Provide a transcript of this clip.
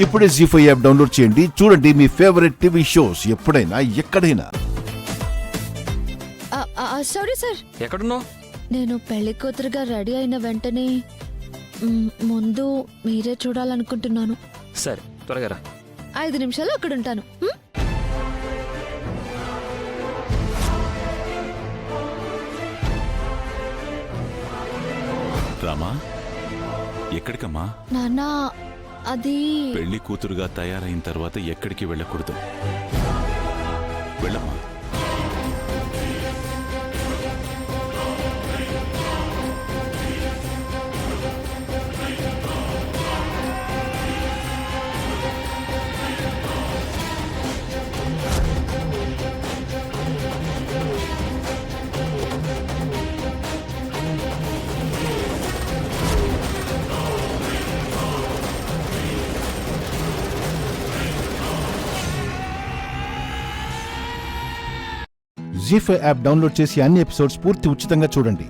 ఇప్పుడే జీ5 app download చేయండి. చూడండి మీ ఫేవరెట్ టీవీ షోస్ ఎప్పుడైనా ఎక్కడైనా. సారీ సార్, ఎక్కడున్నావు? నేను పెళ్లి కూతురుగా రెడీ అయిన వెంటనే ముందు మీరే చూడాలనుకుంటున్నాను. సరే త్వరగా రా. 5 నిమిషాలు అక్కడ ఉంటాను. రామా, ఎక్కడికమ్మా? నాన్న, అది పెళ్లి కూతురుగా తయారైన తర్వాత ఎక్కడికి వెళ్ళకూడదు. వెళ్ళమ్మా. జీ5 యాప్ డౌన్లోడ్ చేసి అన్ని ఎపిసోడ్స్ పూర్తి ఉచితంగా చూడండి.